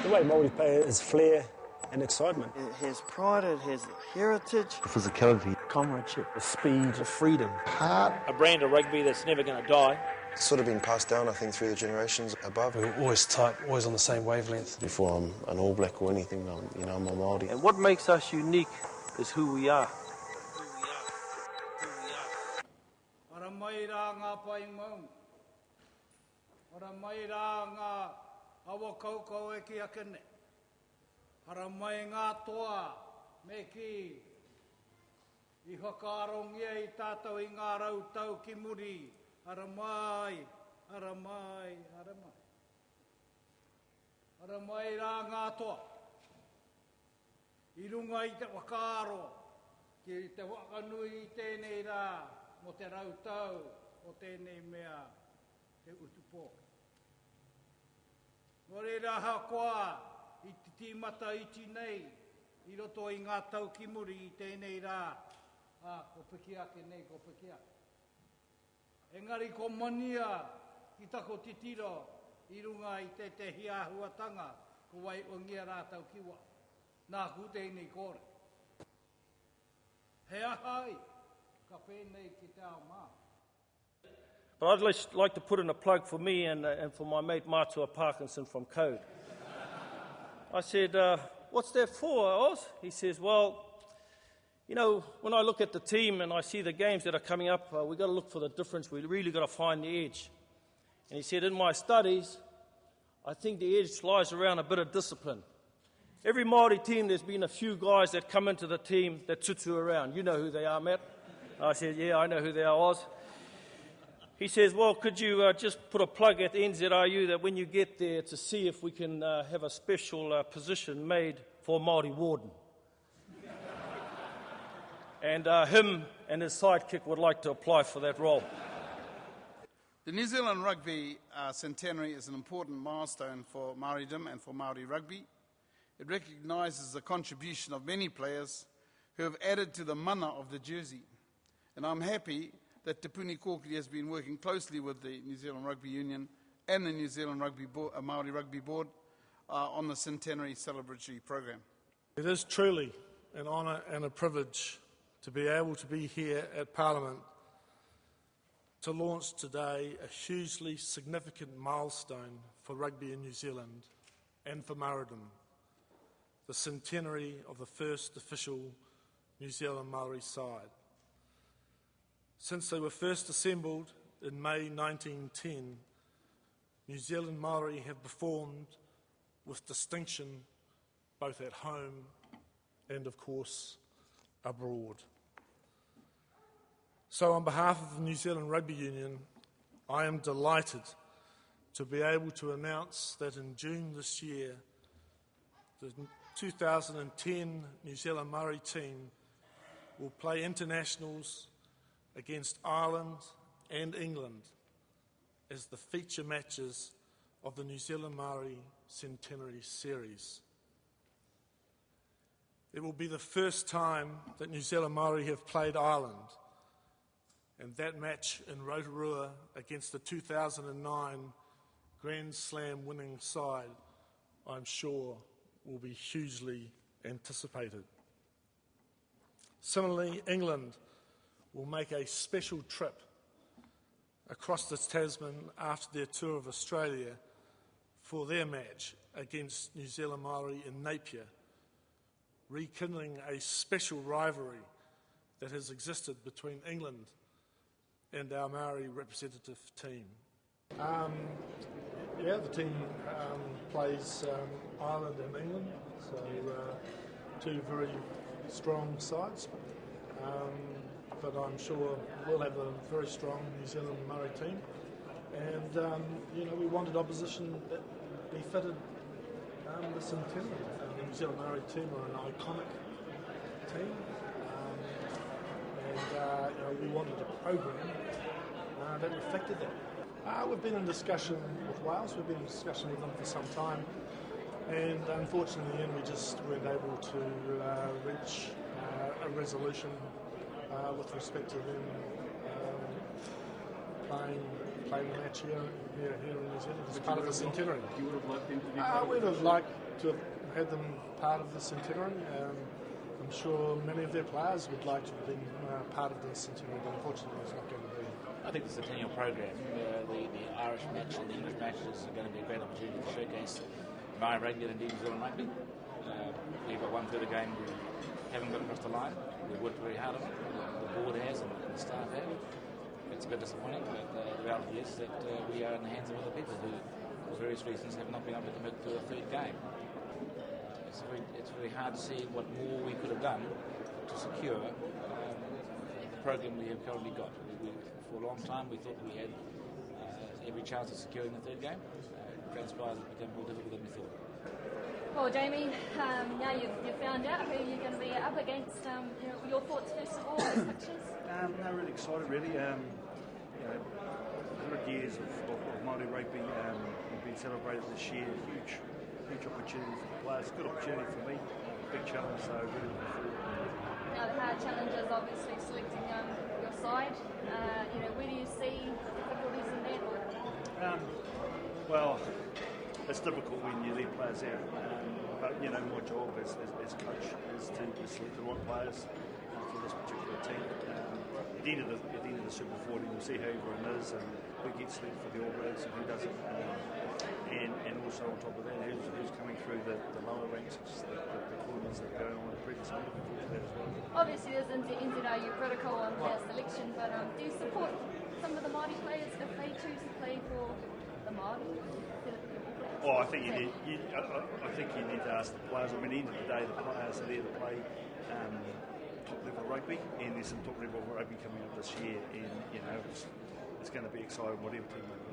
The way Maori play is flair and excitement. It has pride, it has heritage. Physicality. Comradeship. The speed. The freedom. Heart. A brand of rugby that's never going to die. It's sort of been passed down, I think, through the generations above. We're always tight, always on the same wavelength. Before I'm an All Black or anything, I'm a Maori. And what makes us unique is who we are. Ora mai rā ngā pai mau. Ora mai rā ngā awa kaukau e ki akene. Ora mai ngā toa me ki I hakarongia I tātou I ngā rautau ki muri. Ora mai, ora mai, ora mai. Ora mai rā ngā toa. I runga I te wakaaro, ki te wakanui I tēnei rā, mo te rautau, o tēnei mea, te utupo. Nore rā hakoa, I te tīmata iti nei, I roto I ngā tau ki muri I tēnei rā, ko piki ake nei, ko piki ake. Engari ko mania ki tako titiro I runga I te hiahuatanga ko wai o ngia rātau kiwa. Nā ku tēnei kore. He ahai, ka pēnei ki te ao mā. But I'd like to put in a plug for me and for my mate Matua Parkinson from Code. I said, what's that for, Oz? He says, well, you know, when I look at the team and I see the games that are coming up, we've got to look for the difference. We've really got to find the edge. And he said, in my studies, I think the edge lies around a bit of discipline. Every Māori team, there's been a few guys that come into the team that tutu around. You know who they are, Matt? I said, yeah, I know who they are, Oz. He says, well, could you just put a plug at the NZRU that when you get there to see if we can have a special position made for Māori warden. And him and his sidekick would like to apply for that role. The New Zealand Rugby centenary is an important milestone for Māoridom and for Māori rugby. It recognises the contribution of many players who have added to the mana of the jersey. And I'm happy that Te Puni Kōkiri has been working closely with the New Zealand Rugby Union and the New Zealand Māori Rugby Board on the centenary celebratory program. It is truly an honour and a privilege to be able to be here at Parliament to launch today a hugely significant milestone for rugby in New Zealand and for Māoridom, the centenary of the first official New Zealand Maori side. Since they were first assembled in May 1910, New Zealand Maori have performed with distinction both at home and, of course, abroad. So on behalf of the New Zealand Rugby Union, I am delighted to be able to announce that in June this year, the 2010 New Zealand Maori team will play internationals against Ireland and England as the feature matches of the New Zealand Maori Centenary Series. It will be the first time that New Zealand Maori have played Ireland, and that match in Rotorua against the 2009 Grand Slam winning side, I'm sure, will be hugely anticipated. Similarly, England will make a special trip across the Tasman after their tour of Australia for their match against New Zealand Maori in Napier, rekindling a special rivalry that has existed between England and our Maori representative team. The team plays Ireland and England, so two very strong sides. But I'm sure we'll have a very strong New Zealand Maori team. And, we wanted opposition that befitted the centenary. The New Zealand Maori team are an iconic team. We wanted a program that reflected that. We've been in discussion with Wales, we've been in discussion with them for some time, and unfortunately in the end we just weren't able to reach a resolution with respect to them playing a match here in New Zealand as part of the centenary. You would have liked them to be we'd have liked to have had them part of the centenary. I'm sure many of their players would like to have been part of the centenary, but unfortunately it's not going to be. I think the centennial program, the Irish match and the English matches are going to be a great opportunity to showcase Maori rugby and indeed New Zealand rugby. We've got one further game we haven't got across the line. We've worked very hard on it. The board has and the staff have. It's a bit disappointing, but the reality is that we are in the hands of other people who, for various reasons, have not been able to commit to a third game. It's very hard to see what more we could have done to secure the program we have currently got. For a long time we thought we had every chance of securing the third game. It transpires it's become more difficult than we thought. Well, Jamie, now you've found out who you're going to be up against. Your thoughts first of all on the pictures? No, really excited, really. 100 years of Māori rugby have been celebrated this year. Huge opportunity for the players. Good opportunity for me. Big challenge, so really looking forward. Now the hard challenge is obviously selecting your side. Where do you see difficulties in that? Well, it's difficult when you leave players out. But my job as coach is to select the right players for this particular team. At the end of the Super 40, we'll see how everyone is and who gets selected for the All Blacks and who doesn't. And also on top of that, who's coming through the lower ranks, the tournaments that are going on at present. So I'm looking forward to that as well. Obviously, there's NZRU protocol on player selection, but do you support some of the Māori players if they choose to play for the Māori? I think you need to ask the players. I mean, at the end of the day, the players are there to play top level rugby, and there's some top level rugby coming up this year, and it's going to be exciting whatever team they play.